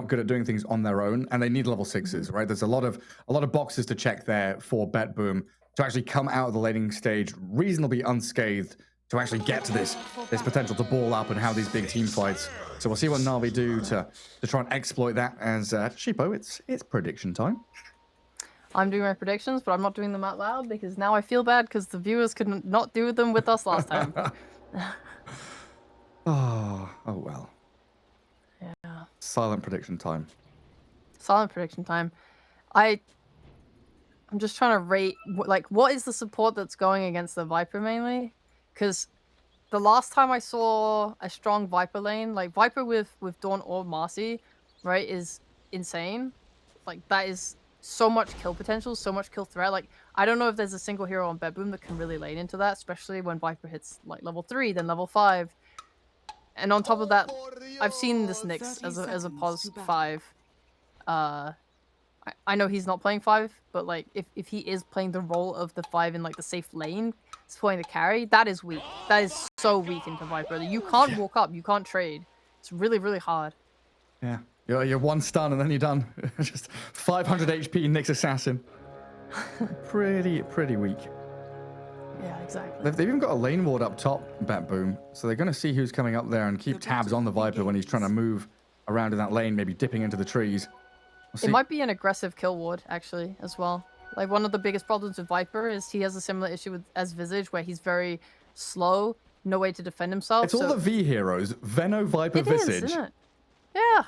not good at doing things on their own, and they need level 6s, right? There's a lot of boxes to check there for BetBoom to actually come out of the laning stage reasonably unscathed, to actually get to this potential to ball up and have these big team fights. So we'll see what Na'Vi do to try and exploit that. As Sheepo, it's prediction time. I'm doing my predictions, but I'm not doing them out loud because now I feel bad because the viewers could not do them with us last time. Oh well. Yeah. Silent prediction time. Silent prediction time. I'm just trying to rate, like, what is the support that's going against the Viper mainly? Because the last time I saw a strong Viper lane, like Viper with Dawn or Marcy, right, is insane. Like, that is so much kill potential, so much kill threat. Like, I don't know if there's a single hero on BetBoom that can really lane into that, especially when Viper hits like level 3, then level 5. And on top of that, I've seen this Nyx as a pos 5. I know he's not playing 5, but like if he is playing the role of the 5 in like the safe lane, supporting the carry, that is weak. That is so weak into Viper. You can't walk up, you can't trade. It's really, really hard. Yeah. You're one stun and then you're done. Just 500 HP Nyx Assassin. Pretty weak. Yeah, exactly. They've even got a lane ward up top, BetBoom, so they're going to see who's coming up there and keep tabs on the Viper when he's trying to move around in that lane, maybe dipping into the trees. It might be an aggressive kill ward, actually, as well. Like, one of the biggest problems with Viper is he has a similar issue as Visage, where he's very slow, no way to defend himself. It's all the V heroes, Veno, Viper, Visage. Isn't it? Yeah.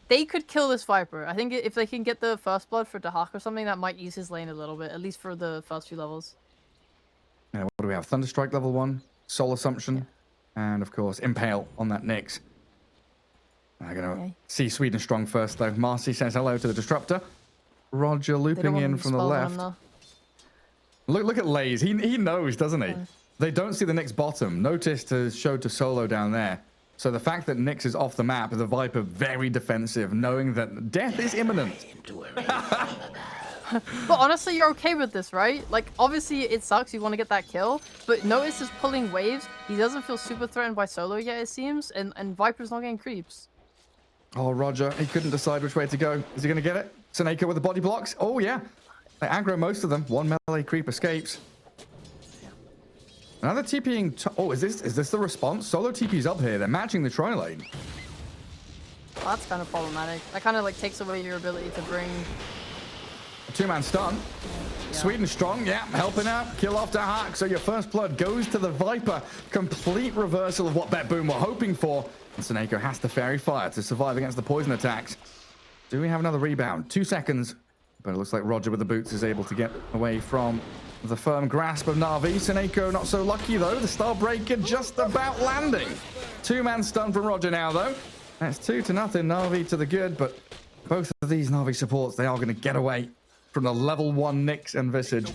They could kill this Viper. I think if they can get the first blood for Dahak or something, that might ease his lane a little bit, at least for the first few levels. Yeah, what do we have? Thunderstrike level 1, Soul Assumption, and of course Impale on that Nyx. I'm gonna see Sweden strong first though. Marcy says hello to the Disruptor. Roger looping in from the left. Look at Lays. He knows, doesn't he? They don't see the Nyx bottom. Notice to show to Solo down there. So the fact that Nyx is off the map, the Viper very defensive, knowing that death is imminent. But honestly, you're okay with this, right? Like, obviously it sucks, you want to get that kill, but Notice is pulling waves. He doesn't feel super threatened by Solo yet, it seems, and Viper's not getting creeps. Oh, Roger, he couldn't decide which way to go. Is he going to get it? Seneko with the body blocks. Oh, yeah. They aggro most of them. One melee creep escapes. Another TPing. Oh, is this the response? Solo TP's up here. They're matching the tri lane. Well, that's kind of problematic. That kind of like takes away your ability to bring a 2-man stun. Yeah. Sweden strong, yeah, helping out. Kill off Dahak. So your first blood goes to the Viper. Complete reversal of what BetBoom were hoping for. And Seneko has to fairy fire to survive against the poison attacks. Do we have another rebound? 2 seconds. But it looks like Roger with the boots is able to get away from the firm grasp of Na'Vi. Seneko not so lucky though. The Starbreaker just about landing. 2-man stun from Roger now though. That's 2-0. Na'Vi to the good, but both of these Na'Vi supports, they are going to get away from the level 1 Nyx and Visage.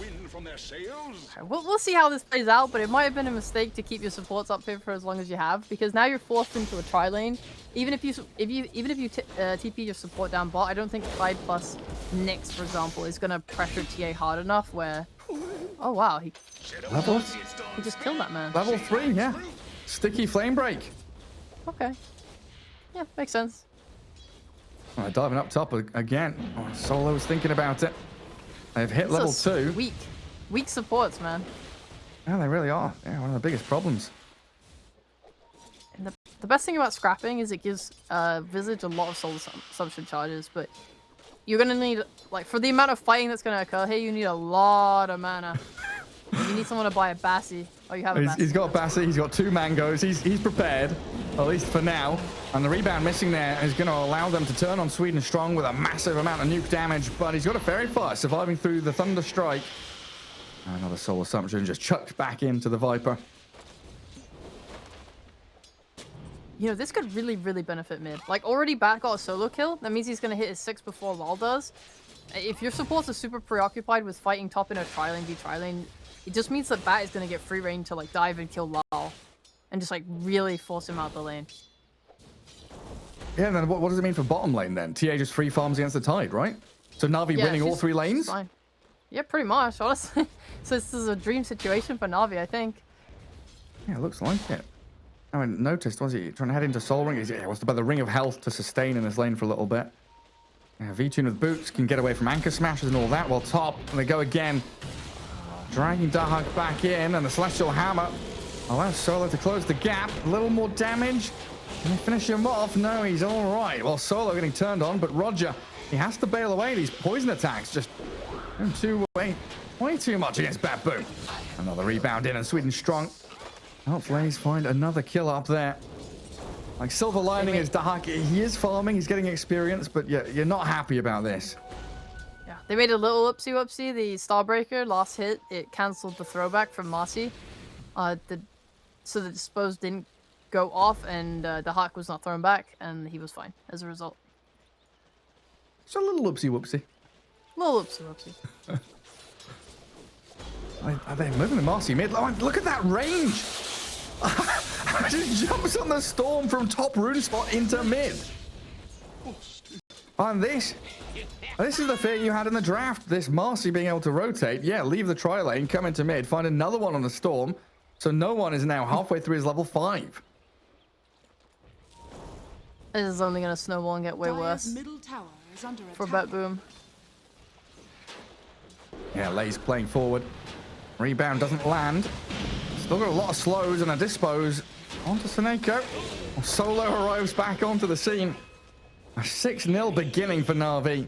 We'll see how this plays out, but it might have been a mistake to keep your supports up here for as long as you have, because now you're forced into a tri lane. Even if you TP your support down bot, I don't think Clyde plus Nyx, for example, is going to pressure TA hard enough where... Oh wow, he just killed that man. Level 3, yeah. Sticky flame break. Okay. Yeah, makes sense. Right, diving up top again. Oh, Solo's thinking about it. They've hit level 2. Weak supports, man. Yeah, they really are. Yeah, one of the biggest problems. And the best thing about scrapping is it gives Visage a lot of soul assumption charges, but you're gonna need, like, for the amount of fighting that's gonna occur here, you need a lot of mana. You need someone to buy a Bassi. Oh, you have a Bassi. He's got a Bassi, he's got 2 mangoes, he's prepared, at least for now. And the rebound missing there is going to allow them to turn on Sweden strong with a massive amount of nuke damage, but he's got a fairy fire surviving through the Thunder Strike. Another soul assumption just chucked back into the Viper. You know, this could really, really benefit mid. Like, already Bat got a solo kill. That means he's going to hit his 6 before Lol does. If your supports are super preoccupied with fighting top in a tri-lane v tri-lane, it just means that Bat is going to get free reign to, like, dive and kill Lol. And just, like, really force him out the lane. Yeah, and then what does it mean for bottom lane, then? TA just free farms against the Tide, right? So Na'Vi winning all 3 lanes? Fine. Yeah, pretty much, honestly. So this is a dream situation for Na'Vi, I think. Yeah, it looks like it. I haven't noticed. Was he trying to head into Soul Ring? He wants to buy the Ring of Health to sustain in this lane for a little bit. Yeah, V-Tune with boots can get away from Anchor Smashes and all that. While top, and they go again. Dragging Dahak back in, and the Celestial Hammer allows Solo to close the gap. A little more damage. Can they finish him off? No, he's all right. Well, Solo getting turned on, but Roger, he has to bail away these poison attacks. Just way too much against BetBoom. Another rebound in, and Sweden strong. Helps Lays find another kill up there. Like, silver lining is Dahak, he is farming, he's getting experience, but yeah, you're not happy about this. Yeah, they made a little whoopsie. The Starbreaker last hit, it cancelled the throwback from Marcy. So the Dispose didn't go off, and Dahak was not thrown back, and he was fine as a result. It's a little whoopsie. Little whoopsie. Are they moving the Marcy mid? Look at that range! Just jumps on the Storm from top rune spot into mid. And this is the fear you had in the draft. This Marcy being able to rotate. Yeah, leave the tri lane, come into mid, find another one on the Storm. So no one is now halfway through his level 5. This is only going to snowball and get way worse for BetBoom. Yeah, Lay's playing forward. Rebound doesn't land. Still got a lot of slows and a dispose onto Seneko. Solo arrives back onto the scene. A 6-0 beginning for Na'Vi.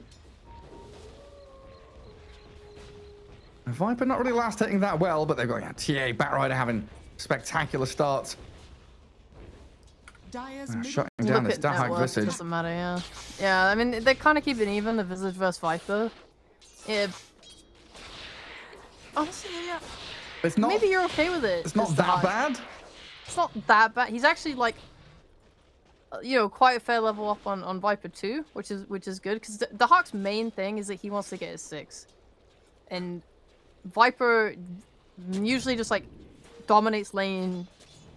Viper not really last hitting that well, but they've got TA, Batrider having spectacular starts. Shutting down this Dahak Visage. Doesn't matter, yeah. Yeah, I mean, they kind of keep it even, the Visage versus Viper. Yeah. Honestly, yeah. It's not, maybe you're okay with it. It's not that bad. It's not that bad. He's actually like, you know, quite a fair level up on Viper too, which is good, because the Hawk's main thing is that he wants to get his 6, and Viper usually just like dominates lane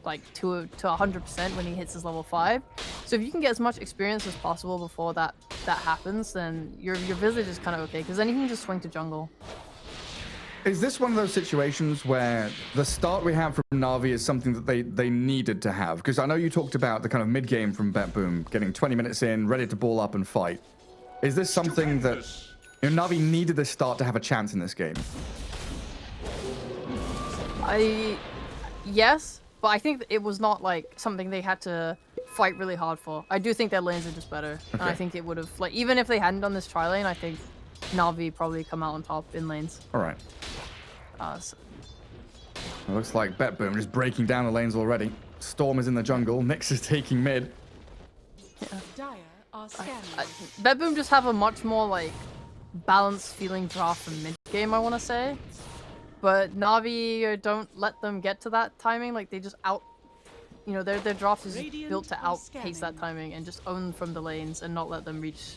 like to 100% when he hits his level 5. So if you can get as much experience as possible before that happens, then your Visage is kind of okay, because then you can just swing to jungle. Is this one of those situations where the start we have from Na'Vi is something that they needed to have? Because I know you talked about the kind of mid-game from BetBoom, getting 20 minutes in, ready to ball up and fight. Is this something that Na'Vi needed this start to have a chance in this game? Yes, but I think it was not like something they had to fight really hard for. I do think their lanes are just better. Okay. And I think it would have, like, even if they hadn't done this tri lane, I think Na'Vi probably come out on top in lanes. All right. So. It looks like BetBoom just breaking down the lanes already. Storm is in the jungle. Nyx is taking mid. Yeah. BetBoom just have a much more like balanced feeling draft from mid game, I want to say. But Na'Vi don't let them get to that timing. Like they just you know, their draft is built to outpace that timing and just own from the lanes and not let them reach.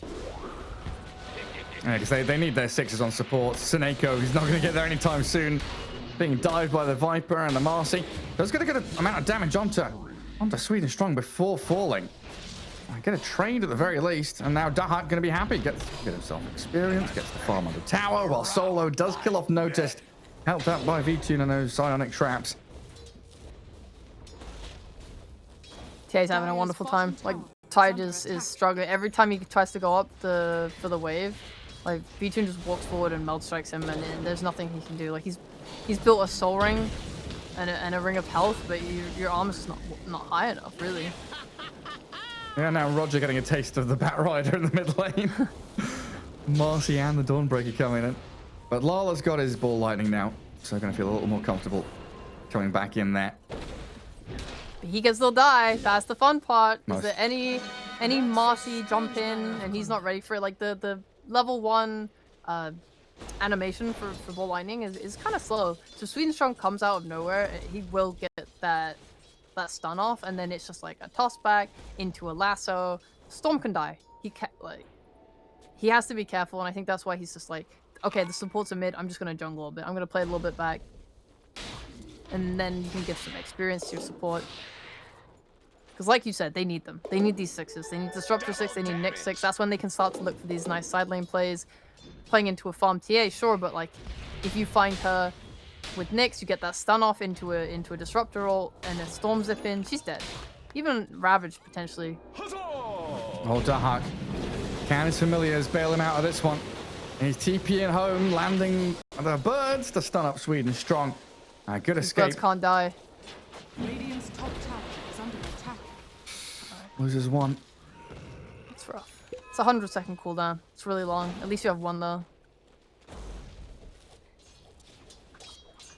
Yeah, because they need their 6s on support. Seneko, he's not going to get there anytime soon. Being dived by the Viper and the Marcy. That's going to get an amount of damage onto Sweden Strong before falling. Get a trade at the very least. And now Dahak going to be happy. Get himself experience, gets the farm on the tower, while Solo does kill off Noticed. Helped out by V-Tune and those psionic traps. TA's having a wonderful time. Like, Tide is struggling. Every time he tries to go up for the wave, like V-Tune just walks forward and meld strikes him, and there's nothing he can do. Like he's built a soul ring and a ring of health, but your armor's just not high enough, really. Yeah, now Roger getting a taste of the Batrider in the mid lane. Marcy and the Dawnbreaker coming in, but Lala's got his ball lightning now, so going to feel a little more comfortable coming back in there. He can still die. That's the fun part. Is that any Marcy jump in and he's not ready for it, like the level 1 animation for ball lightning is kind of slow. So Sweden Strong comes out of nowhere. He will get that stun off, and then it's just like a toss back into a lasso. Storm can die. He has to be careful, and I think that's why he's just like, okay, the supports are mid. I'm just gonna jungle a bit. I'm gonna play a little bit back, and then you can give some experience to your support. Because like you said, they need them. They need these 6s. They need Disruptor 6, they need Nyx 6. That's when they can start to look for these nice side lane plays. Playing into a farm TA, sure, but like, if you find her with Nyx, you get that stun off into a Disruptor ult, and a Storm zip in, she's dead. Even Ravage, potentially. Oh, Dahak. Can his familiars bail him out of this one? He's TPing home, landing the birds to stun up Sweden strong. Good These escape. birds can't die. Radiant's top tower is under attack. Loses one. It's rough. It's a 100-second cooldown. It's really long. At least you have one, though.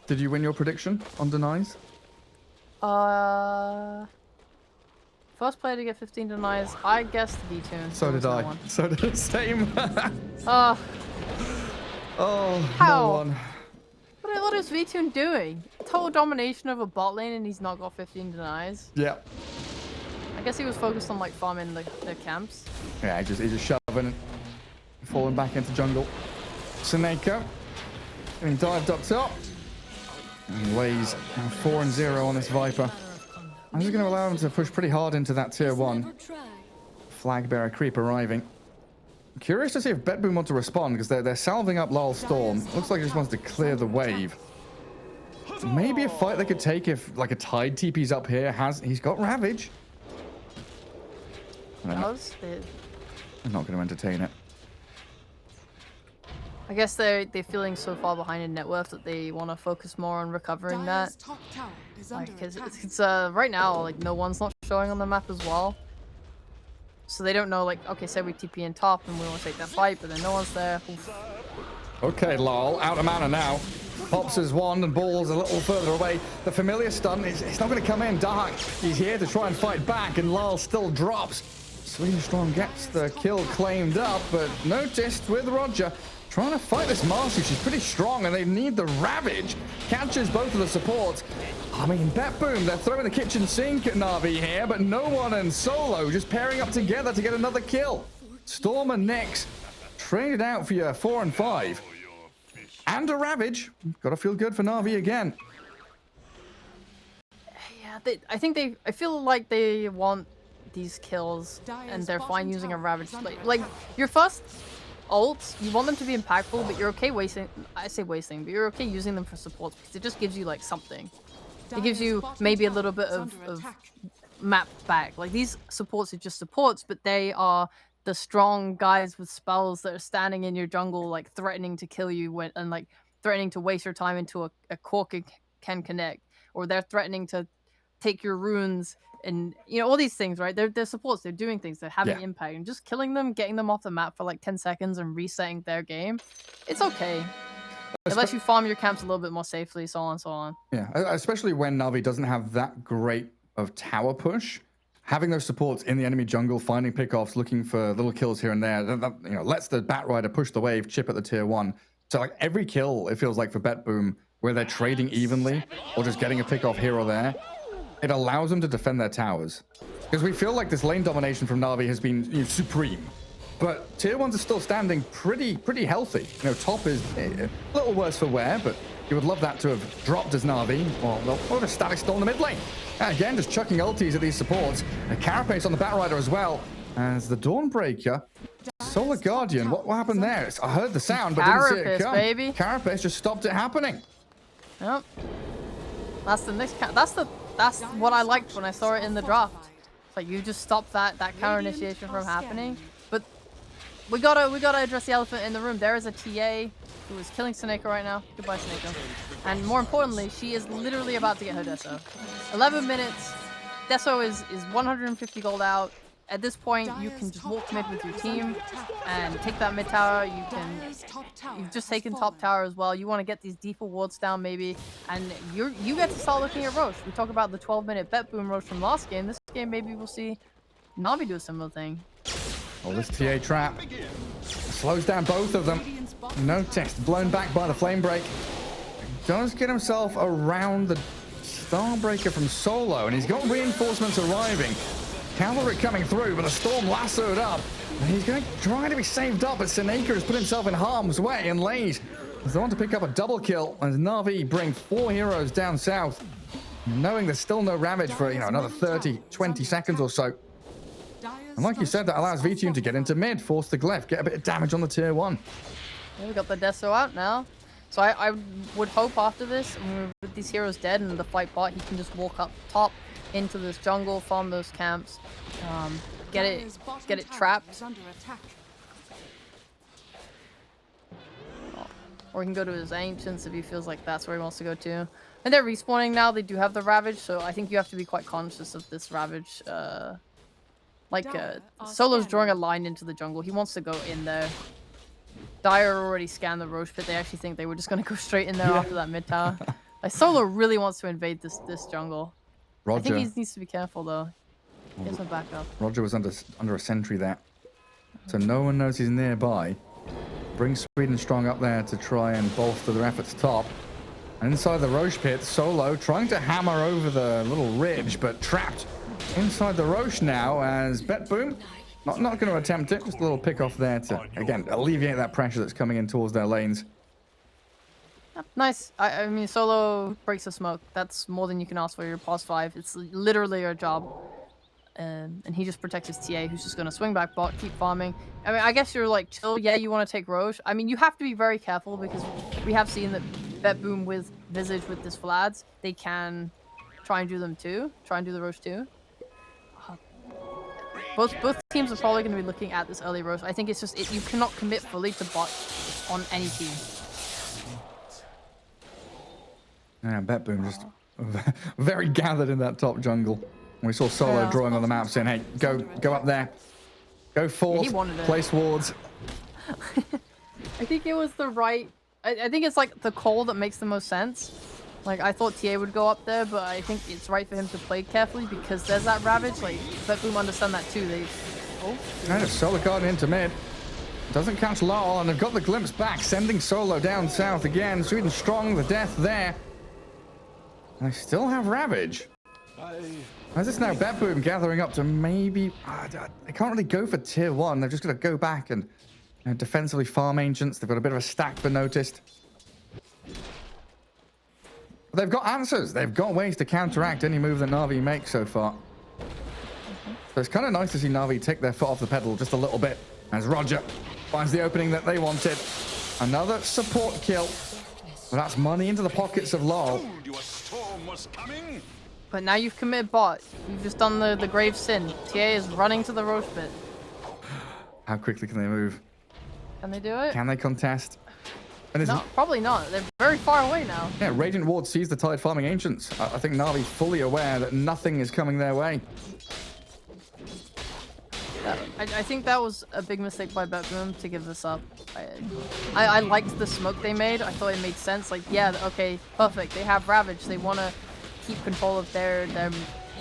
Did you win your prediction on denies? First player to get 15 denies. I guessed V-Tune. So did I. One. So did the same. Oh, no one. what is V-Tune doing? Total domination of a bot lane and he's not got 15 denies. Yeah. I guess he was focused on like farming the camps. Yeah, he's just shoving it, falling back into jungle. Seneko getting dived up top. And Lays 4-0 on this Viper. I'm just going to allow him to push pretty hard into that tier 1. Flag bearer creep arriving. Curious to see if BetBoom want to respond because they're salving up Lal Storm. Looks like he just wants to clear the wave. Maybe a fight they could take if like a Tide TP's up here. He's got Ravage. I'm not going to entertain it. I guess they're feeling so far behind in net worth that they want to focus more on recovering that. Like, it's right now like no one's not showing on the map as well, so they don't know. Like, okay, say we TP in top and we want to take that fight, but then no one's there. Oof. Okay, Lal out of mana now. Pops his wand and balls a little further away. The familiar stun is not going to come in. Dark, he's here to try and fight back, and Lal still drops. Sweden Strong gets the kill claimed up, but noticed with Roger. Trying to fight this Marcy. She's pretty strong and they need the Ravage. Catches both of the supports. I mean, BetBoom, they're throwing the kitchen sink at Na'Vi here, but no one in solo just pairing up together to get another kill. Storm and Nyx traded out for your 4 and 5. And a Ravage. Gotta feel good for Na'Vi again. Yeah, I feel like they want these kills and they're fine using a Ravage. Like your first ults, you want them to be impactful, but you're okay wasting. I say wasting, but you're okay using them for supports because it just gives you like something. It gives you maybe a little bit of map back. Like these supports are just supports, but they are the strong guys with spells that are standing in your jungle, like threatening to kill you and like threatening to waste your time into a core can connect, or they're threatening to take your runes. And, you know, all these things, right? They're supports. They're doing things. They're having impact. And just killing them, getting them off the map for like 10 seconds and resetting their game, it's okay. Unless you farm your camps a little bit more safely, so on and so on. Yeah, especially when Na'Vi doesn't have that great of tower push. Having those supports in the enemy jungle, finding pickoffs, looking for little kills here and there, that you know, lets the Bat Rider push the wave, chip at the tier 1. So like every kill, it feels like for BetBoom, where they're trading evenly or just getting a pickoff here or there, it allows them to defend their towers. Because we feel like this lane domination from Na'Vi has been supreme. But tier 1s are still standing pretty healthy. You know, top is a little worse for wear, but you would love that to have dropped as Na'Vi. Or a static stall in the mid lane. And again, just chucking ultis at these supports. A Carapace on the Bat Rider as well. As the Dawnbreaker, Solar Guardian, what happened there? I heard the sound, but didn't see it come. Baby. Carapace just stopped it happening. Yep. That's the next. That's what I liked when I saw it in the draft. It's like you just stop that counter initiation from happening. But we gotta address the elephant in the room. There is a TA who is killing Seneko right now. Goodbye, Seneko. And more importantly, she is literally about to get her Deso. 11 minutes. Deso is 150 gold out. At this point, you can just walk mid with your team and take that mid tower. You've just taken top tower as well. You want to get these default wards down maybe, and you get to start looking at Roche. We talk about the 12-minute BetBoom Roche from last game. This game maybe we'll see Na'Vi do a similar thing. Oh, this TA trap slows down both of them. No test, blown back by the flame break. Does get himself around the Starbreaker from solo, and he's got reinforcements arriving. Cavalry coming through, but the Storm lassoed up. And he's going to try to be saved up, but Seneko has put himself in harm's way and Lays is the one to pick up a double kill as Na'Vi bring 4 heroes down south, knowing there's still no Ravage for, you know, another 30, 20 seconds or so. And like you said, that allows V-Tune to get into mid, force the Glyph, get a bit of damage on the tier 1. Yeah, we got the Deso out now. So I would hope after this, with these heroes dead and the fight bot, he can just walk up top into this jungle, farm those camps, get Dire's bottom it tower trapped. is under attack. Or he can go to his ancients if he feels like that's where he wants to go to. And they're respawning now. They do have the Ravage, so I think you have to be quite conscious of this Ravage. Solo's drawing a line into the jungle. He wants to go in there. Dire already scanned the Roche pit. They actually think they were just going to go straight in there after that mid tower. Like, Solo really wants to invade this jungle. Roger. I think he needs to be careful, though. He has no backup. Roger was under a sentry there. So no one knows he's nearby. Bring Sweden Strong up there to try and bolster their efforts top. And inside the Roche pit, Solo trying to hammer over the little ridge, but trapped inside the Roche now as BetBoom not going to attempt it. Just a little pick off there to, again, alleviate that pressure that's coming in towards their lanes. Nice. I mean, Solo breaks the smoke. That's more than you can ask for. You're past 5. It's literally your job. And he just protects his TA, who's just going to swing back bot, keep farming. I mean, I guess you're like, chill, yeah, you want to take Roche. I mean, you have to be very careful because we have seen that BetBoom with Visage with this Vlads, they can try and do them too. Try and do the Roche too. Both teams are probably going to be looking at this early Roche. I think it's just, you cannot commit fully to bot on any team. Yeah, BetBoom just very gathered in that top jungle. We saw Solo drawing on the map saying, hey, go up there. Go forth, place wards. I think it was the right... I think it's like the call that makes the most sense. Like, I thought TA would go up there, but I think it's right for him to play carefully because there's that Ravage. Like, BetBoom understand that too. And a Solar Guardian into mid. Doesn't catch Lol, and they've got the glimpse back, sending Solo down south again. Sweden Strong, the death there. They still have Ravage. As it's now BetBoom gathering up to maybe... they can't really go for tier 1. They're just going to go back and defensively farm Ancients. They've got a bit of a stack for noticed. But they've got answers. They've got ways to counteract any move that Na'Vi makes so far. So it's kind of nice to see Na'Vi take their foot off the pedal just a little bit as Roger finds the opening that they wanted. Another support kill. Well, that's money into the pockets of Lol. But now you've committed bot. You've just done the grave sin. TA is running to the Roche pit. How quickly can they move? Can they do it? Can they contest? And no, probably not. They're very far away now. Yeah, Radiant Ward sees the tide farming Ancients. I think Na'Vi fully aware that nothing is coming their way. I think that was a big mistake by BetBoom to give this up. I liked the smoke they made. I thought it made sense. Like, yeah, okay, perfect. They have Ravage. They want to keep control of their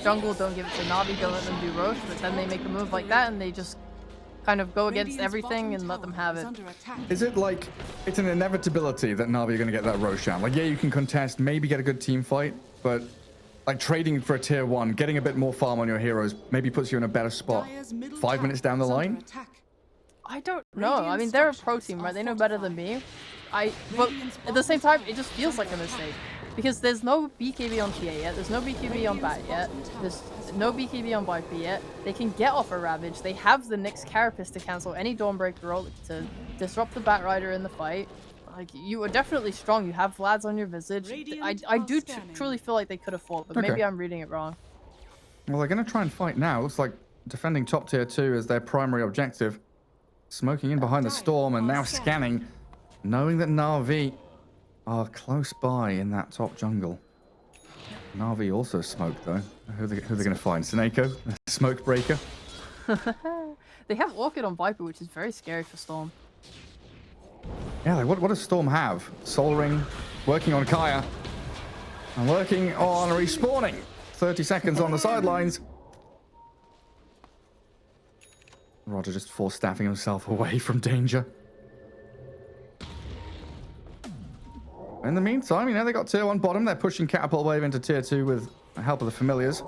jungle. Don't give it to Na'Vi. Don't let them do Roche. But then they make a move like that and they just kind of go against everything and let them have it. Is it like it's an inevitability that Na'Vi are going to get that Roshan? Like, yeah, you can contest, maybe get a good team fight, but like trading for a tier 1, getting a bit more farm on your heroes, maybe puts you in a better spot 5 minutes down the line? I don't know. I mean, they're a pro team, right? They know better than me. But at the same time, it just feels like a mistake. Because there's no BKB on TA yet, there's no BKB on Bat yet, there's no BKB on Viper yet. They can get off a Ravage, they have the Nyx Carapace to cancel any Dawnbreaker roll to disrupt the Bat Rider in the fight. Like, you are definitely strong, you have Vlads on your Visage. I do truly feel like they could have fought, but maybe I'm reading it wrong. Well, they're going to try and fight now. Looks like defending top tier 2 is their primary objective. Smoking in behind the storm and now scanning, knowing that Na'Vi are close by in that top jungle. Na'Vi also smoked though. Who are they going to find? Seneko, smoke breaker. They have Orchid on Viper, which is very scary for Storm. Yeah, like what does Storm have? Soul Ring, working on Kaya, and working on respawning. 30 seconds on the sidelines. Roger just force staffing himself away from danger. In the meantime, they got tier 1 bottom. They're pushing Catapult Wave into tier 2 with the help of the familiars.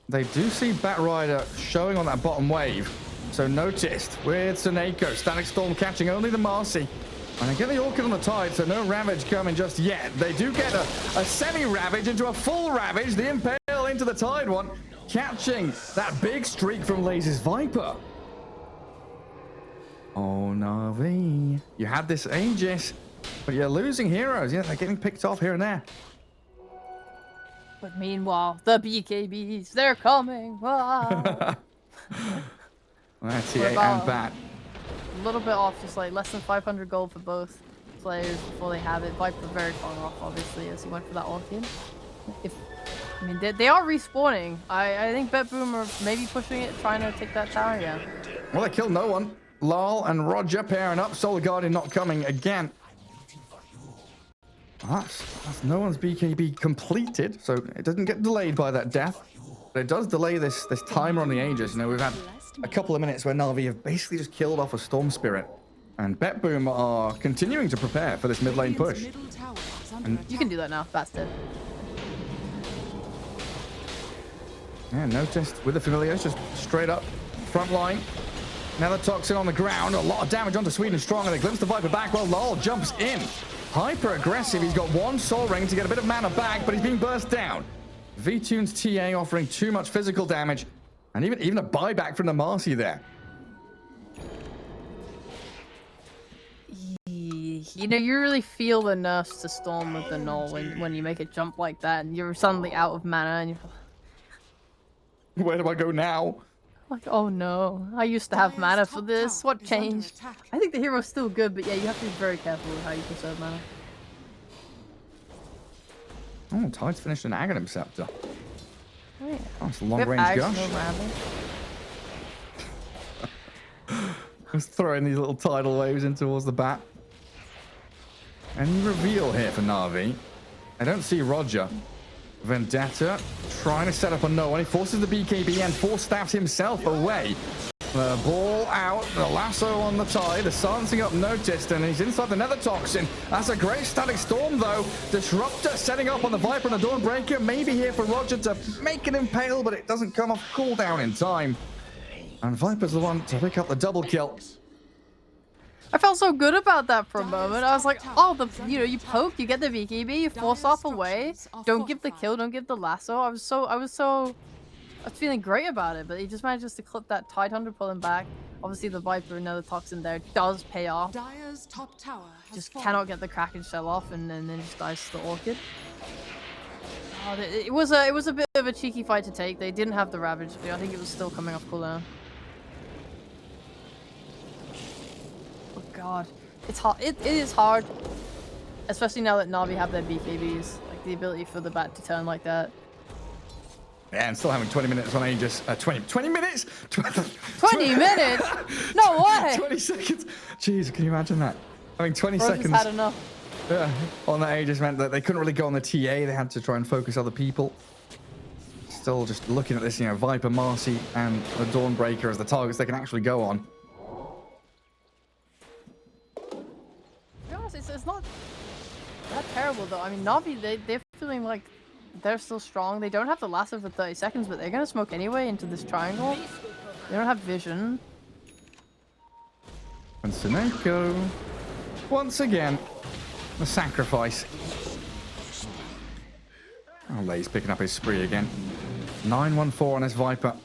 They do see Bat Rider showing on that bottom wave. So noticed with Seneko. Static Storm catching only the Marcy. And they get the Orchid on the tide, so no Ravage coming just yet. They do get a semi-Ravage into a full Ravage. The Impale into the Tide one, catching that big streak from Laze's Viper. Oh, Na'Vi. You had this Aegis, but you're losing heroes. Yeah, they're getting picked off here and there. But meanwhile, the BKBs, they're coming. Wow. That's We're TA about and Bat. a little bit off, just like less than 500 gold for both players before they have it. Viper very far off, obviously, as he went for that Orchid. I mean, they are respawning. I think BetBoom are maybe pushing it, trying to take that tower again. Well, they killed no one. Lal and Roger pairing up. Solar Guardian not coming again. That's no one's BKB completed, so it doesn't get delayed by that death. But it does delay this timer on the Aegis. You know, we've had a couple of minutes where Na'Vi have basically just killed off a Storm Spirit. And BetBoom are continuing to prepare for this mid lane push. And you can do that now. That's dead. Yeah, noticed with the Familiars, just straight up front line. Another Toxin on the ground, a lot of damage onto Sweden Strong, and they glimpse the Viper back while Lal jumps in. Hyper aggressive, he's got one Soul Ring to get a bit of mana back, but he's being burst down. V-Tune's TA offering too much physical damage, and even a buyback from the Marcy there. You know, you really feel the nerfs to Storm with the Null when you make a jump like that, and you're suddenly out of mana, and you're Where do I go now? like, oh no, I used to have mana for this. What changed? I think the hero's still good, but yeah, you have to be very careful with how you conserve mana. Oh, Tide's finished an Aghanim Scepter. Oh, yeah. Oh, it's a long-range gush. Just throwing these little tidal waves in towards the bat. Any reveal here for Na'Vi? I don't see Roger. Vendetta trying to set up a no one. He forces the BKB and force staffs himself away. The ball out, the lasso on the Tide, the silencing up noticed, and he's inside the Nether Toxin. That's a great static storm though. Disruptor setting up on the Viper and the Dawnbreaker. Maybe here for Roger to make it impale, but it doesn't come off cooldown in time. And Viper's the one to pick up the double kill. I felt so good about that for a moment. I was like, oh, you poke, you get the BKB, you force off away. Don't give the kill, don't give the lasso. I was feeling great about it, but he just manages to clip that Tide Hunter, pull him back. Obviously the Viper, another Toxin there, does pay off. Just cannot get the Kraken shell off, and then just dies to the Orchid. Oh, it was a bit of a cheeky fight to take. They didn't have the Ravage, but I think it was still coming off cooldown. Oh god, it's hard. It is hard, especially now that Na'Vi have their BKBs, like the ability for the bat to turn like that. Yeah, and still having 20 minutes on Aegis. 20 minutes? 20 minutes? No way! 20 seconds. Jeez, can you imagine that? Having 20 Roshan's seconds. had enough. Yeah, on that Aegis meant that they couldn't really go on the TA. They had to try and focus other people. Still just looking at this, you know, Viper, Marcy, and the Dawnbreaker as the targets they can actually go on. To be honest, it's not that terrible though. I mean, Na'Vi, they're feeling like they're still strong. They don't have the lasso for 30 seconds, but they're gonna smoke anyway into this triangle. They don't have vision. And Seneko, once again, the sacrifice. Oh, Lay's picking up his spree again. 9-1-4 on this Viper.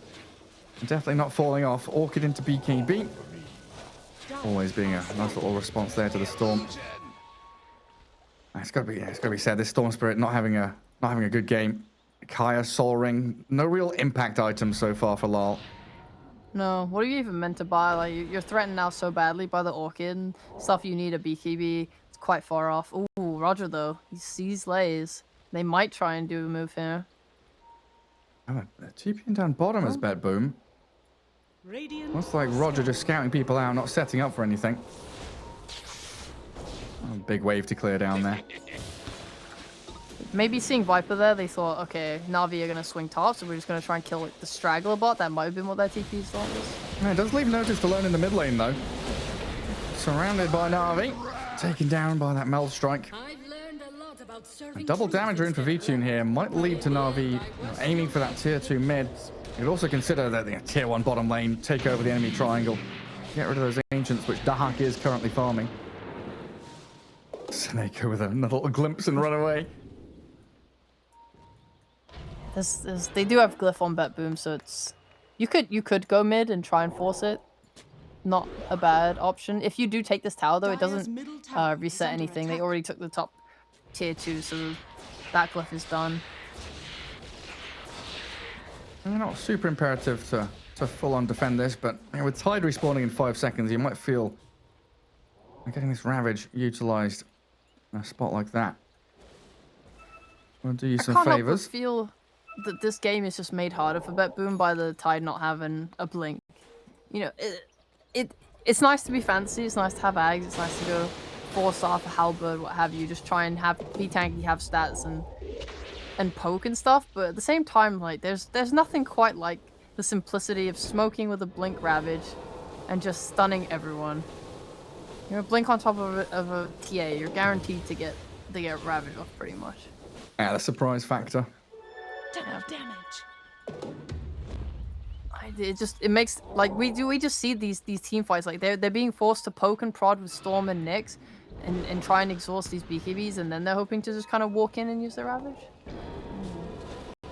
Definitely not falling off. Orchid into BKB. Always being a nice little response there to the Storm. It's got to be said. This Storm Spirit not having a good game. Kaya, Soul Ring, no real impact items so far for Lal. No, what are you even meant to buy? Like, you're threatened now so badly by the Orchid and stuff. You need a BKB. It's quite far off. Ooh, Roger though. He sees Lays. They might try and do a move here. Oh, TPing down bottom as BetBoom. Looks like Roger just scouting people out, not setting up for anything. Oh, big wave to clear down there. Maybe seeing Viper there, they thought, okay, Na'Vi are going to swing top, so we're just going to try and kill like, the Straggler bot. That might have been what their TP thought was. Yeah, it does leave Noticed alone in the mid lane, though. Surrounded by Na'Vi. Taken down by that Meld Strike. A double damage rune for V-Tune here might lead to Na'Vi aiming for that tier 2 mid. You could also consider that the tier 1 bottom lane, take over the enemy triangle. Get rid of those ancients, which Dahak is currently farming. Seneko with a little glimpse and run away. They do have Glyph on BetBoom, so it's you could go mid and try and force it. Not a bad option. If you do take this tower though, it doesn't reset anything. They already took the top tier 2, so that Glyph is done. Not super imperative to full-on defend this, but with Tide respawning in 5 seconds, you might feel getting this Ravage utilized in a spot like that will do you some I can't favors. help but feel that this game is just made harder for BetBoom by the Tide not having a blink. You know, it's nice to be fancy, it's nice to have Ags, it's nice to go 4-star for Halberd, what have you, just try and be tanky, have stats and poke and stuff, but at the same time, like, there's nothing quite like the simplicity of smoking with a blink Ravage and just stunning everyone. You know, blink on top of a TA, you're guaranteed to get Ravage off pretty much. Yeah, the surprise factor. Damage. It makes, like, we just see these team fights, like they're being forced to poke and prod with Storm and Nyx and try and exhaust these BKBs, and then they're hoping to just kind of walk in and use their Ravage.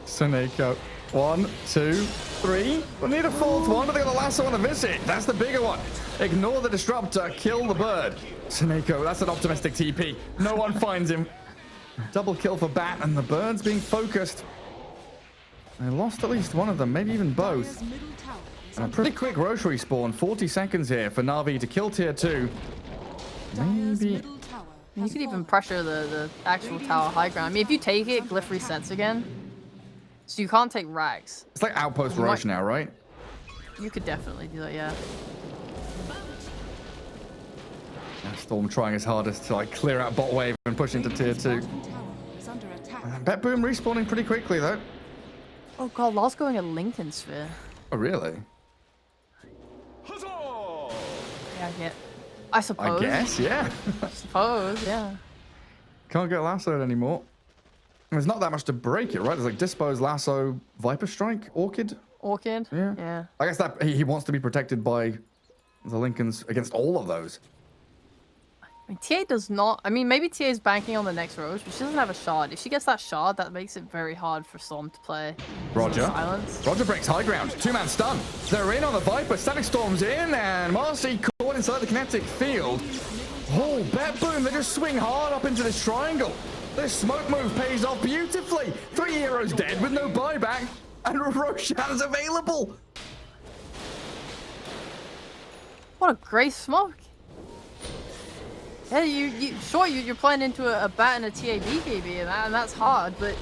Seneko. 1, 2, 3. We'll need a 4th one, but they got the lasso on the visit. That's the bigger one. Ignore the disruptor, kill the bird. Seneko, that's an optimistic TP. No one finds him. Double kill for Bat, and the bird's being focused. They lost at least one of them, maybe even both. And a pretty quick Roche respawn. 40 seconds here for Na'Vi to kill tier 2. Maybe. You could even pressure the actual tower high ground. I mean, if you take it, Glyph resets again. So you can't take Rags. It's like Outpost Roche now, right? You could definitely do that, yeah. Storm trying his hardest to like clear out bot wave and push into tier 2. BetBoom respawning pretty quickly though. Oh god, Law's going a Lincoln Sphere. Oh really? Yeah, I suppose. I guess, yeah. I suppose, yeah. Can't get lassoed anymore. There's not that much to break it, right? There's like Dispose, Lasso, Viper Strike, Orchid. Orchid? Yeah. I guess that he wants to be protected by the Lincolns against all of those. I mean, TA does not... I mean, maybe TA is banking on the next Roche, but she doesn't have a shard. If she gets that shard, that makes it very hard for Storm to play. Roger. Silence. Roger breaks high ground. 2-man stun. They're in on the Viper. Static Storm's in, and Marcy caught inside the kinetic field. Oh, BetBoom, they just swing hard up into this triangle. This smoke move pays off beautifully. 3 heroes dead with no buyback, and Roshan's available. What a great smoke. Yeah, you're playing into a Bat and a TA BKB, and that's hard, but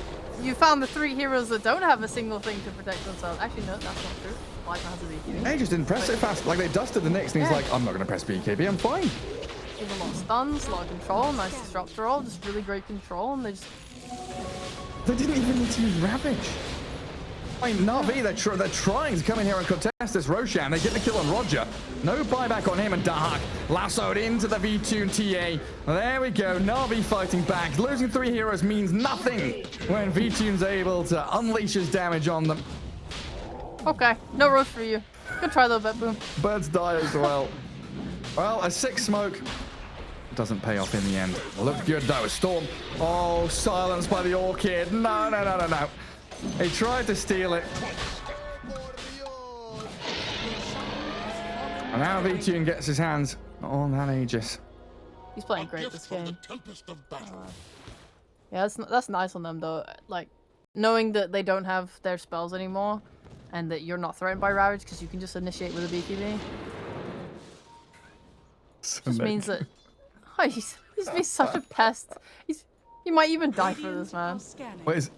you found the 3 heroes that don't have a single thing to protect themselves. Actually, no, that's not true. Viper has a BKB. They just didn't press it fast. Like, they dusted the Nyx, and he's like, I'm not going to press BKB, I'm fine. There's a lot of stuns, a lot of control, nice disruptor roll, just really great control, and they didn't even need to use Ravage. I mean, Na'Vi, they're trying to come in here and contest this Roshan. They get the kill on Roger. No buyback on him, and Dark lassoed into the V2 and TA. There we go, Na'Vi fighting back. Losing 3 heroes means nothing when V2's able to unleash his damage on them. Okay, no Roche for you. Good try though, BetBoom. Birds die as well. Well, a 6 smoke doesn't pay off in the end. Looked good though. Storm. Oh, silenced by the Orchid. No. He tried to steal it. And now V2 gets his hands on that Aegis. He's playing great this game. Yeah, that's nice on them though. Like, knowing that they don't have their spells anymore, and that you're not threatened by Ravage because you can just initiate with a BKB. Just means that he's been such a pest. He might even die for this, man. Wait,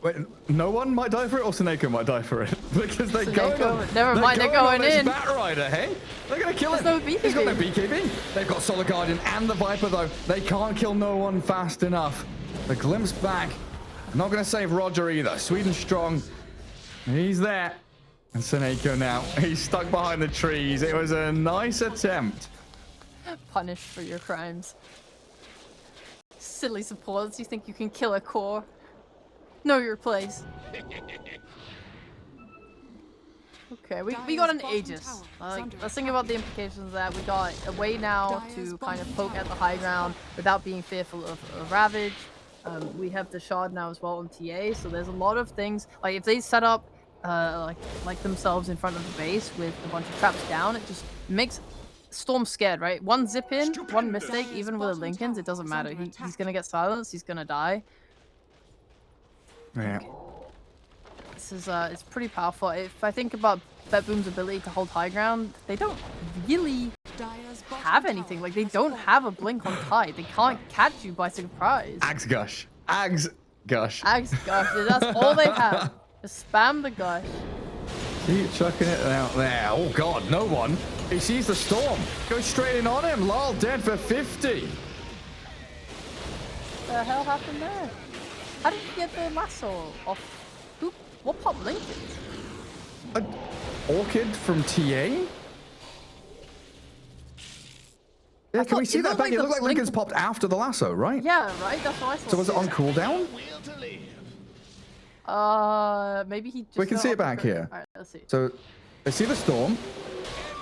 no one might die for it, or Seneko might die for it? Because they're going on. Never mind, they're going in. Bat Rider, hey? They're gonna kill him. No BKB. He's got no BKB. They've got Solar Guardian and the Viper though. They can't kill no one fast enough. The glimpse back. Not gonna save Roger either. Sweden strong. He's there. And Seneko now. He's stuck behind the trees. It was a nice attempt. Punished for your crimes. Silly supports, you think you can kill a core? Know your place. Okay, we got an Aegis. Let's think about the implications of that. We got a way now to kind of poke at the high ground without being fearful of Ravage. We have the Shard now as well on TA, so there's a lot of things. Like, if they set up like themselves in front of the base with a bunch of traps down, it just makes Storm scared, right? One zip in, one mistake, even with a Lincolns, it doesn't matter. He's gonna get silenced, he's gonna die. Yeah. This is it's pretty powerful. If I think about BetBoom's ability to hold high ground, they don't really Dire's bottom have tower anything. Like, they has don't fallen. have a blink on Tide. They can't catch you by surprise. Axe Gush. Axe Gush. Axe Gush, that's all they have. Just spam the Gush. Keep chucking it out there. Oh god, no one. He sees the storm. Goes straight in on him. Lol dead for 50. What the hell happened there? How did you get the lasso off? Who? What popped Lincoln? An orchid from TA? Yeah, can we see that back? It looked like Lincoln's popped after the lasso, right? Yeah, right? That's what I thought. So was it on cooldown? Maybe he just... We can got see it off the back grid. here. Alright, let's see. So they see the storm.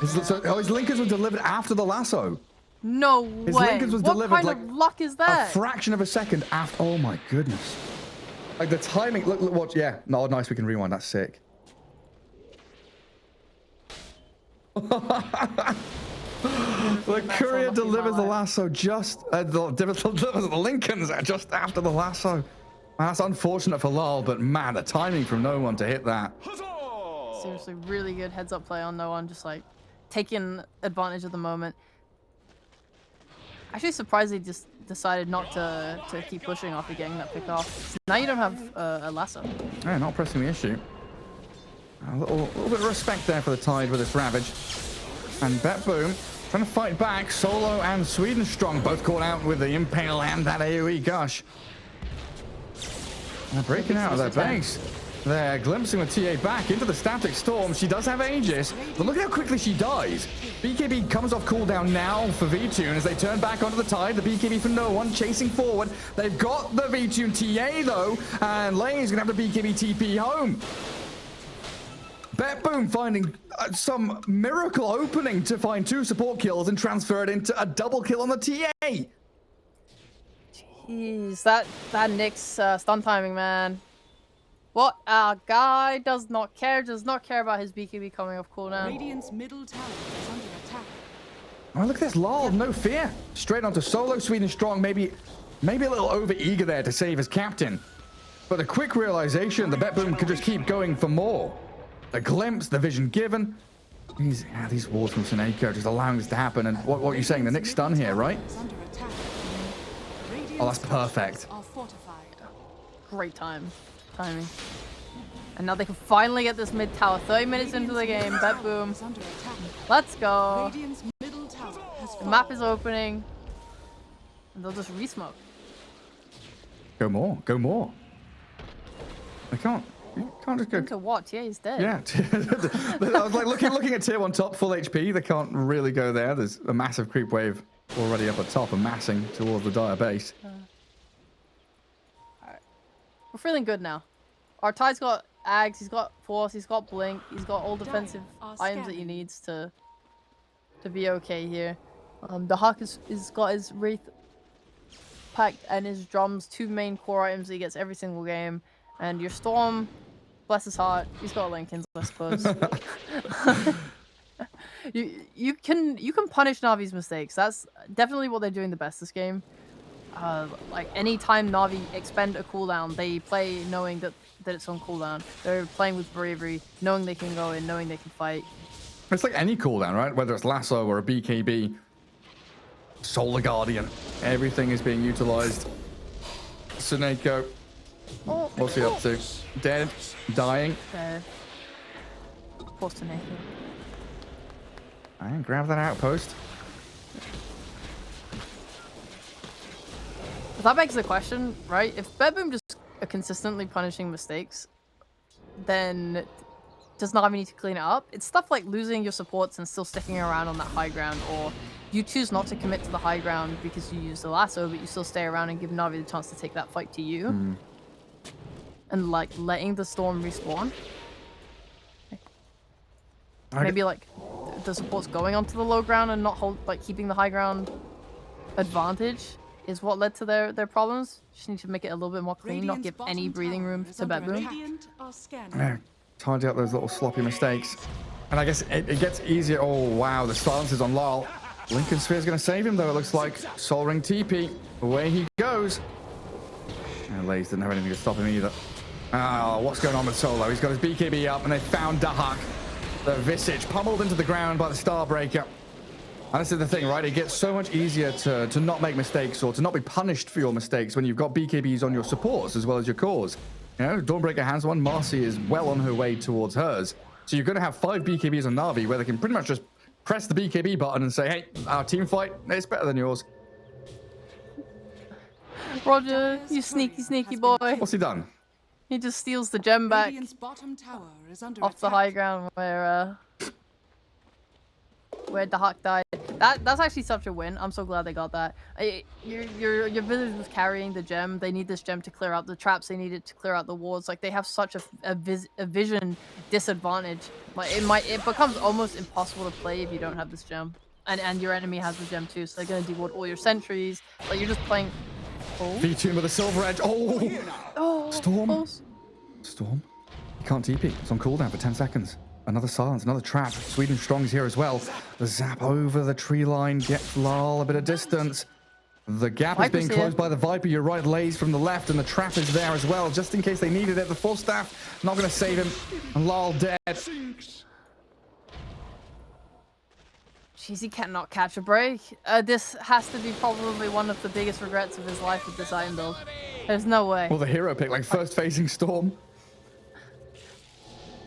His Lincoln's were delivered after the lasso. No His way. Lincoln's was What delivered kind like of luck is a that? fraction of a second after. Oh my goodness. Like the timing. Look, watch. Yeah. No, nice. We can rewind. That's sick. The courier delivers the lasso just delivers the Lincolns just after the lasso. Man, that's unfortunate for Lol, but man, the timing from no one to hit that. Seriously, really good heads up play on no one, just like taking advantage of the moment. Actually surprised they just decided not to keep pushing after getting that pick off. Now you don't have a lasso. Yeah, not pressing the issue. A little bit of respect there for the Tide with this Ravage. And BetBoom trying to fight back. Solo and Sweden Strong both caught out with the Impale and that AoE Gush. They're breaking out of their base. They're glimpsing the TA back into the static storm. She does have Aegis, but look at how quickly she dies. BKB comes off cooldown now for V-Tune as they turn back onto the Tide. The BKB for no one chasing forward. They've got the V-Tune TA though, and Lane's gonna have the BKB TP home. BetBoom finding some miracle opening to find 2 support kills and transfer it into a double kill on the TA. Jeez, that Nyx stun timing, man. What a guy does not care about his BKB coming off cooldown. Radiant's middle tower is under attack. Oh, look at this, Lol, no fear. Straight onto Solo, Sweden Strong, maybe a little over-eager there to save his captain. But a quick realization, the BetBoom could just keep going for more. The glimpse, the vision given. These walls from Seneko just allowing this to happen. And what are you saying? The Nyx stun here, right? Is under attack. Oh, that's perfect. Are fortified. Great timing. And now they can finally get this mid tower. 30 minutes into the game. BetBoom. Is under attack. Let's go. Radiant's middle tower has The fallen. map is opening. And they'll just resmoke. Go more, go more. They can't. You can't just go. Into what? Yeah, he's dead. Yeah, I was like looking at tier 1 top, full HP. They can't really go there. There's a massive creep wave already up at top, amassing towards the Dire base. Alright. We're feeling good now. Our Tide's got Ags, he's got Force, he's got Blink, he's got all defensive items that he needs to be okay here. The Hawk is got his Wraith Pact and his Drums, 2 main core items that he gets every single game. And your Storm, bless his heart, he's got Lincolns, I suppose. you can punish Navi's mistakes. That's definitely what they're doing the best this game. Like anytime Navi expend a cooldown, they play knowing that it's on cooldown. They're playing with bravery, knowing they can go in, knowing they can fight. It's like any cooldown, right? Whether it's Lasso or a BKB, Solar Guardian, everything is being utilized. Seneko, Oh, what's he up to? Dead, dying. Force to Nathan. And grab that outpost. That begs the question, right? If BetBoom just are consistently punishing mistakes, then does Navi need to clean it up? It's stuff like losing your supports and still sticking around on that high ground, or you choose not to commit to the high ground because you use the lasso, but you still stay around and give Navi the chance to take that fight to you. And like letting the storm respawn. Maybe like the supports going onto the low ground and not keeping the high ground advantage is what led to their problems. Just need to make it a little bit more clean, not give any breathing room to BetBoom. Radiant are scanning. Yeah, tidy up those little sloppy mistakes. And I guess it gets easier. Oh, wow, the silence is on Lal. Lincoln Sphere's going to save him, though, it looks like. Soul Ring TP, away he goes. And Lays didn't have anything to stop him either. Oh, what's going on with Solo? He's got his BKB up, and they found Dahak. The Visage pummeled into the ground by the Starbreaker. And this is the thing, right? It gets so much easier to not make mistakes or to not be punished for your mistakes when you've got BKBs on your supports as well as your cores. You know, Dawnbreaker has one. Marcy is well on her way towards hers. So you're going to have 5 BKBs on Na'Vi where they can pretty much just press the BKB button and say, hey, our team fight, it's better than yours. Roger, you sneaky boy. What's he done? He just steals the gem back Radiant's bottom tower is under off the attack. high ground where Dahak died. That's actually such a win. I'm so glad they got that. Your village was carrying the gem. They need this gem to clear out the traps. They need it to clear out the wards. Like, they have such a vision disadvantage. Like, it becomes almost impossible to play if you don't have this gem. And your enemy has the gem too, so they're gonna deward all your sentries. Like, you're just playing. Oh. V-Tune with a silver edge. Oh! Storm. Close. Storm. You can't TP. It's on cooldown for 10 seconds. Another silence, another trap. Sweden Strong is here as well. The zap over the tree line gets Lal a bit of distance. The gap is being closed by the Viper. You're right, Lays from the left, and the trap is there as well, just in case they needed it. The full staff not going to save him, and Lal dead. Jeez, he cannot catch a break. This has to be probably one of the biggest regrets of his life with this iron build. There's no way. Well, the hero pick, like first facing Storm.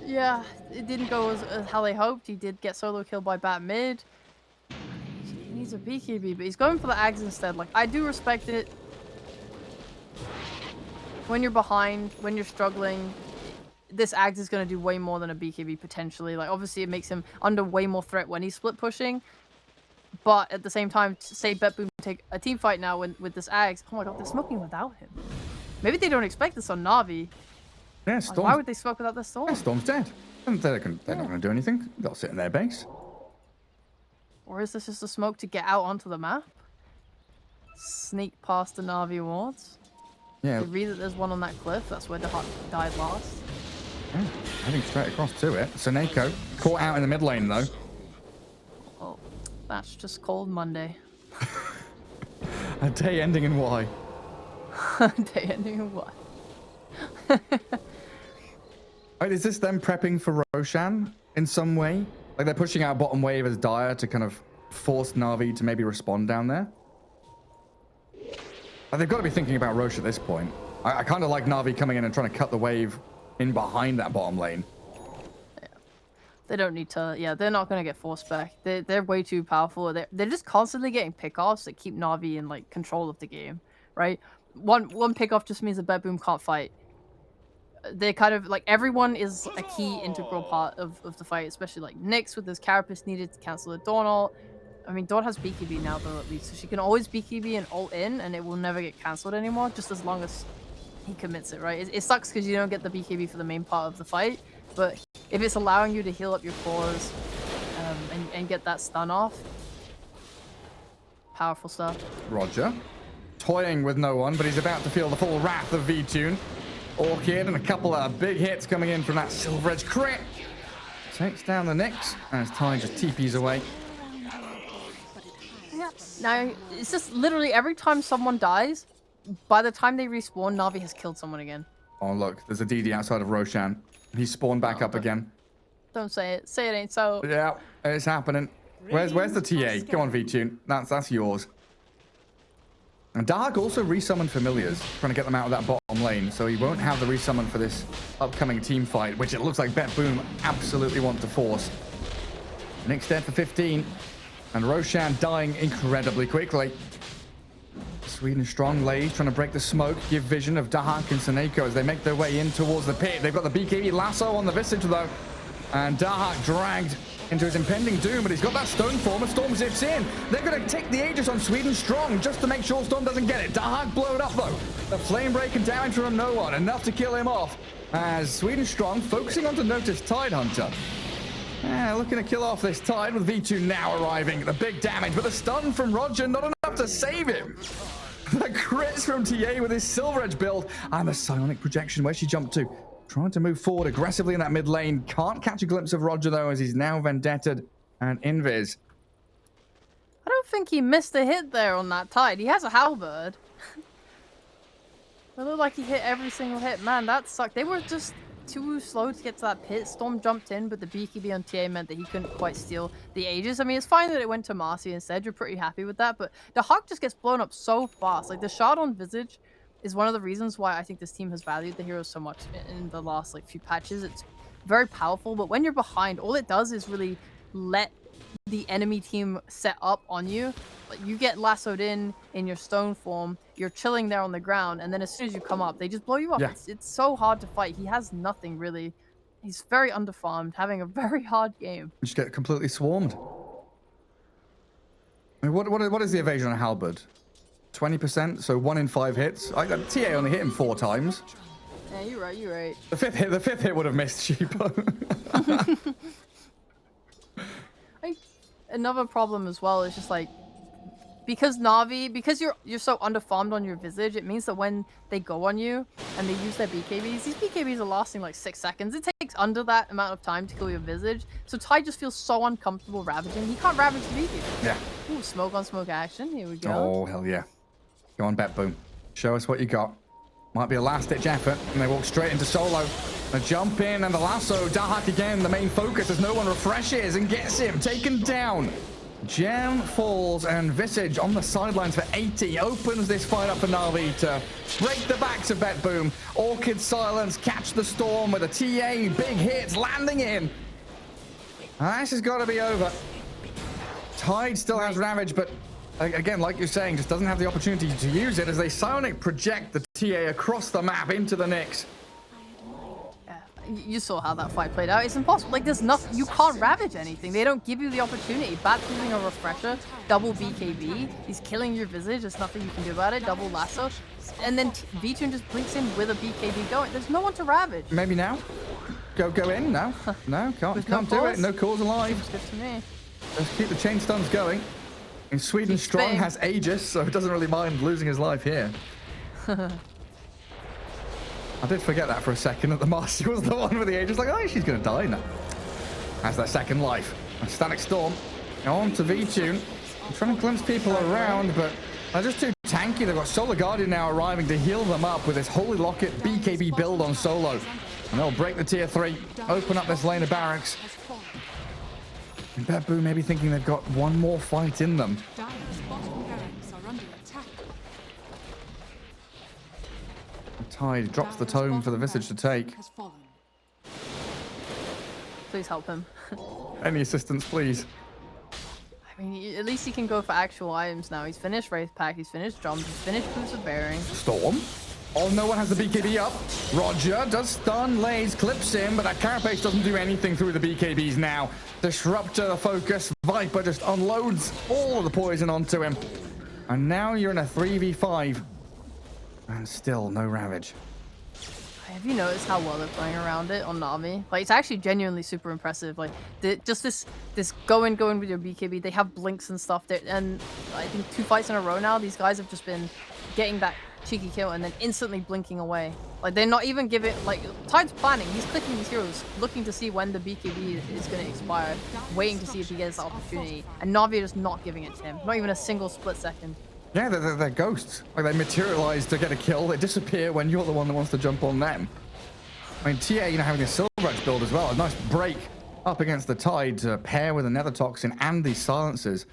Yeah, it didn't go as how they hoped. He did get solo killed by Bat mid. He needs a BKB, but he's going for the Ags instead. Like, I do respect it. When you're behind, when you're struggling, this Ags is going to do way more than a BKB potentially. Like, obviously it makes him under way more threat when he's split pushing. But at the same time, say BetBoom take a team fight now with this Ags. Oh my god, they're smoking without him. Maybe they don't expect this on Na'Vi. Yeah, Like, Storm. why would they smoke without the Storm? Yeah, Storm's dead. And they're not going to do anything. They'll sit in their base. Or is this just a smoke to get out onto the map? Sneak past the Na'Vi wards? Yeah. They read that there's one on that cliff. That's where the Hawk died last. Yeah, heading straight across to it. Seneko caught out in the mid lane though. Well, that's just cold Monday. A day ending in Y. Day ending in what? Wait, is this them prepping for Roshan in some way? Like they're pushing out bottom wave as Dire to kind of force Na'Vi to maybe respond down there? Like, they've got to be thinking about Rosh at this point. I kind of like Na'Vi coming in and trying to cut the wave in behind that bottom lane. Yeah. They don't need to. Yeah, they're not going to get forced back. They're way too powerful. They're just constantly getting pickoffs that keep Na'Vi in like control of the game, right? One pickoff just means that BetBoom can't fight. They kind of like everyone is a key integral part of the fight, especially like Nyx with his carapace needed to cancel the Dawn ult. I mean, Dawn has BKB now though, at least, so she can always BKB and ult in, and it will never get cancelled anymore, just as long as he commits it, right? It sucks because you don't get the BKB for the main part of the fight, but if it's allowing you to heal up your cores and get that stun off, powerful stuff. Roger. Toying with no one, but he's about to feel the full wrath of V-Tune. Orchid and a couple of big hits coming in from that Silver Edge crit. Takes down the Nyx as Ty just TPs away. Now, it's just literally every time someone dies, by the time they respawn, Na'Vi has killed someone again. Oh, look, there's a DD outside of Roshan. He's spawned back up again. Don't say it. Say it ain't so. Yeah, it's happening. Where's the TA? Come on, V-Tune. That's yours. And Dark also resummoned familiars, trying to get them out of that bottom lane, so he won't have the resummon for this upcoming team fight, which it looks like BetBoom absolutely want to force. Nyx dead for 15, and Roshan dying incredibly quickly. Sweden strong Lays trying to break the smoke, give vision of Dahak and Seneko as they make their way in towards the pit. They've got the BKB lasso on the Visage though, and Dahak dragged into his impending doom, but he's got that stone form, and Storm zips in. They're going to take the Aegis on Sweden strong just to make sure Storm doesn't get it. Dahak blowed up though. The flame break and damage from no one, enough to kill him off. As Sweden strong focusing on to Natus Tidehunter. Looking to kill off this Tide with V2 now arriving. The big damage, but the stun from Roger not enough to save him. The crits from TA with his Silver Edge build and the psionic projection. Where's she jumped to? Trying to move forward aggressively in that mid lane. Can't catch a glimpse of Roger though, as he's now Vendetted and Invis. I don't think he missed a hit there on that Tide. He has a halberd. It looked like he hit every single hit. Man, that sucked. They were just too slow to get to that pit. Storm jumped in, but the BKB on TA meant that he couldn't quite steal the Aegis. I mean, it's fine that it went to Marcy instead. You're pretty happy with that, but the Hawk just gets blown up so fast. Like, the shot on Visage is one of the reasons why I think this team has valued the hero so much in the last, like, few patches. It's very powerful, but when you're behind, all it does is really let the enemy team set up on you. Like, you get lassoed in your stone form, you're chilling there on the ground, and then as soon as you come up, they just blow you up. Yeah. It's so hard to fight. He has nothing really. He's very underfarmed, having a very hard game. Just get completely swarmed. I mean, what is the evasion on Halberd? 20%, so 1 in 5 hits. I got TA only hit him 4 times. Yeah, you're right. You're right. The fifth hit would have missed Sheepo. Another problem as well is just like, because Na'Vi, because you're so underfarmed on your Visage, it means that when they go on you and they use their BKBs, these BKBs are lasting like 6 seconds. It takes under that amount of time to kill your Visage. So Ty just feels so uncomfortable ravaging. He can't ravage the BKB. Yeah. Ooh, smoke on smoke action. Here we go. Oh, hell yeah. Go on, BetBoom. Show us what you got. Might be a last-ditch effort, and they walk straight into solo. A jump in, and the lasso. Dahak again, the main focus, as no one refreshes and gets him taken down. Gem falls, and Visage on the sidelines for 80 opens this fight up for Na'Vi to break the backs of BetBoom. Orchid Silence, catch the storm with a TA, big hits landing in. This has got to be over. Tide still has Ravage, but again, like you're saying, just doesn't have the opportunity to use it as they Psionic project the TA across the map into the Nyx. You saw how that fight played out. It's impossible. Like, there's nothing. You can't ravage anything. They don't give you the opportunity. Bat's using a refresher, double BKB. He's killing your Visage. There's nothing you can do about it. Double lasso. And then V-Tune just blinks in with a BKB going. There's no one to ravage. Maybe now? Go in? No. No, can't do it. No cause alive. Seems good to me. Let's keep the chain stuns going. And Sweden Strong has Aegis, so it doesn't really mind losing his life here. I did forget that for a second, that the Marcy was the one with the Aegis. Like, oh, she's going to die now. Has that second life. A Static Storm. On to V-Tune. I'm trying to glimpse people around, but they're just too tanky. They've got Solar Guardian now arriving to heal them up with this Holy Locket BKB build on solo. And they'll break the tier 3, open up this lane of barracks. And BetBoom maybe thinking they've got one more fight in them. Tide drops the tome for the Visage to take. Please help him. Any assistance, please. I mean, at least he can go for actual items now. He's finished Wraith Pack, he's finished Drums, he's finished Boots of Bearing. Storm. Oh, no one has the BKB up. Roger does stun, lays, clips him, but that Carapace doesn't do anything through the BKBs now. Disruptor the focus. Viper just unloads all of the poison onto him. And now you're in a 3v5. And still no Ravage. Have you noticed how well they're playing around it on Na'Vi? Like, it's actually genuinely super impressive. Like, just this going with your BKB. They have blinks and stuff. And I think 2 fights in a row now, these guys have just been getting that cheeky kill and then instantly blinking away. Like, they're not even giving, like, Tide's planning. He's clicking these heroes, looking to see when the BKB is going to expire, waiting to see if he gets the opportunity. And Na'Vi are just not giving it to him. Not even a single split second. Yeah, they're ghosts. Like, they materialize to get a kill. They disappear when you're the one that wants to jump on them. I mean, TA, having a Silver Edge build as well. A nice break up against the Tide to pair with a Nether Toxin and these silences.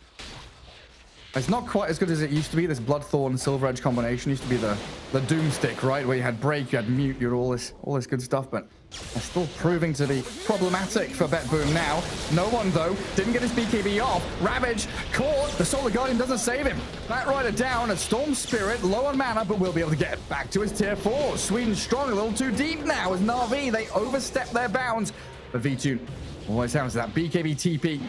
It's not quite as good as it used to be. This Bloodthorn Silver Edge combination used to be the Doomstick, right? Where you had break, you had mute, you had all this good stuff, but they're still proving to be problematic for BetBoom now. No one, though, didn't get his BKB off. Ravage caught. The Solar Guardian doesn't save him. That Rider down. A Storm Spirit, low on mana, but will be able to get back to his tier 4. Sweden Strong, a little too deep now as Na'Vi. They overstep their bounds. But V-Tune always has that BKB TP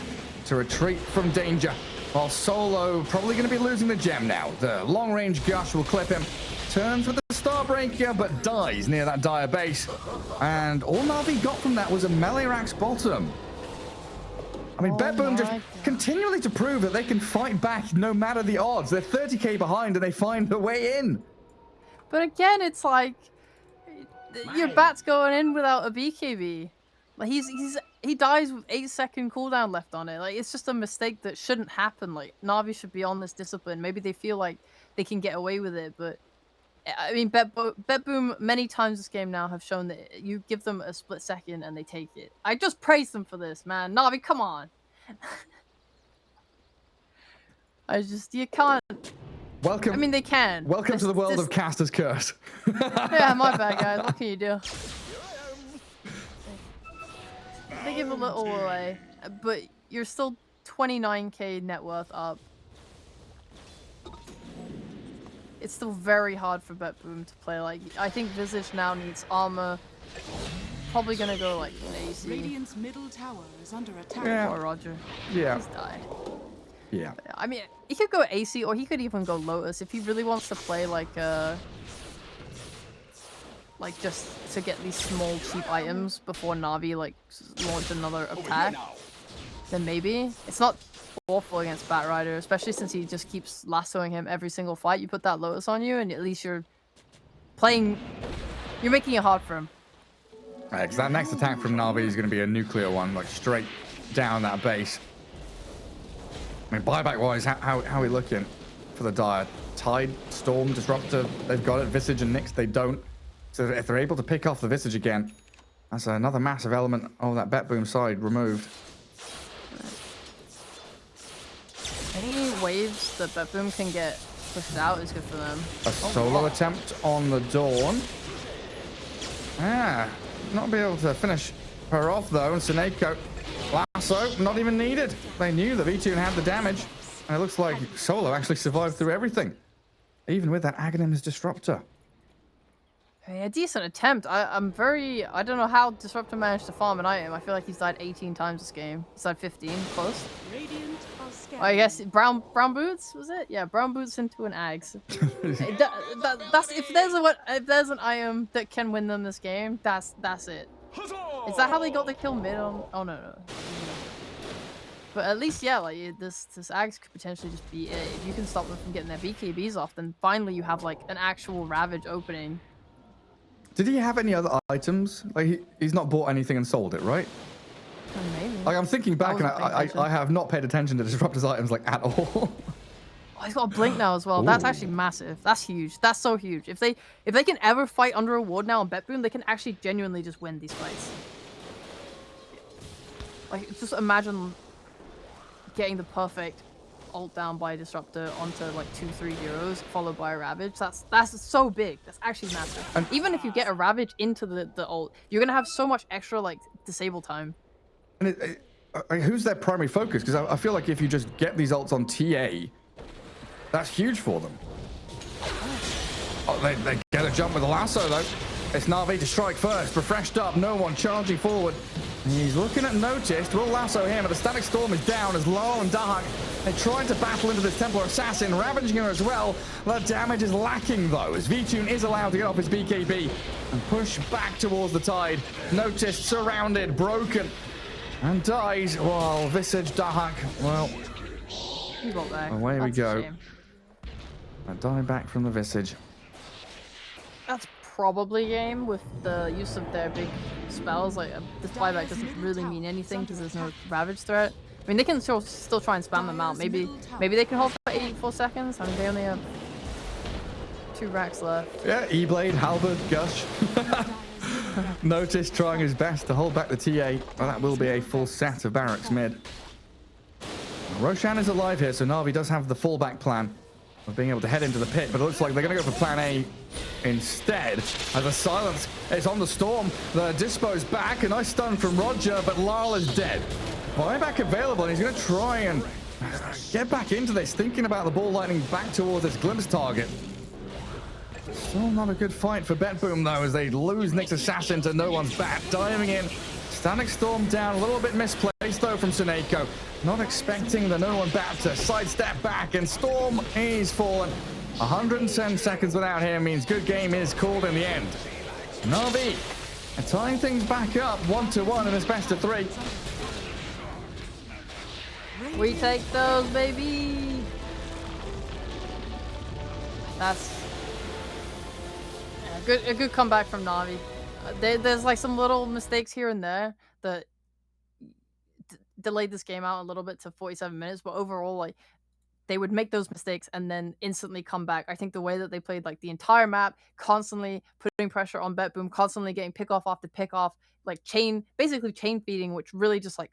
to retreat from danger. While Solo probably going to be losing the gem now. The long-range Gush will clip him. Turns with the Starbreaker, but dies near that Dire base. And all Na'Vi got from that was a melee Rax bottom. I mean, BetBoom just continually to prove that they can fight back no matter the odds. They're 30k behind and they find a way in. But again, it's like, your Bat's going in without a BKB. Like, he dies with 8-second cooldown left on it. Like, it's just a mistake that shouldn't happen. Like, Na'Vi should be on this discipline. Maybe they feel like they can get away with it, but I mean, BetBoom many times this game now have shown that you give them a split second and they take it. I just praise them for this, man. Navi, come on. You can't. Welcome. I mean, they can. Welcome to the world of Caster's Curse. Yeah, my bad, guys. What can you do? They give a little away, but you're still 29k net worth up. It's still very hard for BetBoom to play. Like, I think Visage now needs armor. Probably gonna go like an AC. Radiant's middle tower is under attack. Yeah. Or Roger. Yeah. He's died. Yeah. I mean, he could go AC, or he could even go Lotus if he really wants to play like just to get these small cheap items before Navi like launch another attack. Then maybe it's not awful against Batrider, especially since he just keeps lassoing him every single fight. You put that Lotus on you, and at least you're making it hard for him. Right, because that next attack from Navi is going to be a nuclear one, like straight down that base. I mean, buyback-wise, how are we looking for the Dire? Tide, Storm, Disruptor, they've got it. Visage and Nyx, they don't. So if they're able to pick off the Visage again, that's another massive element of that BetBoom side removed. Any waves that BetBoom can get pushed out is good for them. A solo attempt on the Dawn. Not be able to finish her off though, and Seneko lasso not even needed. They knew that V2 had the damage, and it looks like Solo actually survived through everything, even with that Aghanim's Disruptor. Hey, a decent attempt. I don't know how Disruptor managed to farm an item. I feel like he's died 18 times this game. He's died 15, close. Radiant are scared. I guess brown boots, was it? Yeah, brown boots into an Ags. That's if there's an item that can win them this game, that's it. Is that how they got the kill mid on? Oh no. But at least yeah, like this Ags could potentially just be it. If you can stop them from getting their BKBs off, then finally you have like an actual Ravage opening. Did he have any other items? Like he's not bought anything and sold it, right? Maybe. Like I'm thinking back, and I have not paid attention to Disruptor's items like at all. Oh, he's got a blink now as well. Ooh. That's actually massive. That's huge. That's so huge. If they can ever fight under a ward now on BetBoom, they can actually genuinely just win these fights. Like just imagine getting the perfect ult down by a Disruptor onto like 2-3 heroes followed by a Ravage. That's so big. That's actually massive. And even if you get a Ravage into the ult, you're gonna have so much extra like disable time. And who's their primary focus? Because I feel like if you just get these ults on TA, that's huge for them. Oh, they get a jump with a lasso though. It's Na'Vi to strike first. Refreshed up, no one charging forward. He's looking at Noticed. Will lasso him, but the Static Storm is down as Laurel and Dahak, they're trying to battle into this Templar Assassin, ravaging her as well. The damage is lacking though, as V2 is allowed to get off his BKB and push back towards the Tide. Noticed, surrounded, broken, and dies. While Visage, Dahak, well, he got back. Away we go. A die back from the Visage. That's probably game with the use of their big spells. Like this buyback doesn't really mean anything because there's no Ravage threat. I mean, they can still try and spam them out. Maybe they can hold for 84 seconds. I mean, they only have 2 racks left. Yeah, E-Blade, Halberd, Gush. Notice trying his best to hold back the TA. Well, that will be a full set of barracks mid. Roshan is alive here, so Na'Vi does have the fallback plan of being able to head into the pit, but it looks like they're going to go for plan A instead. As a silence is on the Storm, the Dispo's back. A nice stun from Roger, but Lyle is dead. Buyback available, and he's going to try and get back into this, thinking about the ball lightning back towards this glimpse target. Still not a good fight for BetBoom though, as they lose Nyx Assassin to no one's back. Diving in, Static Storm down, a little bit misplaced though from Seneko. Not expecting the no one bat to sidestep back, and Storm is fallen. 110 seconds without him means good game is called in the end. Na'Vi are tying things back up 1-1 in this best of 3. We take those, baby. That's a good comeback from Na'Vi. There's like some little mistakes here and there that delayed this game out a little bit to 47 minutes, but overall, like they would make those mistakes and then instantly come back. I think the way that they played like the entire map, constantly putting pressure on BetBoom, constantly getting pick off after pick off, like basically chain feeding, which really just like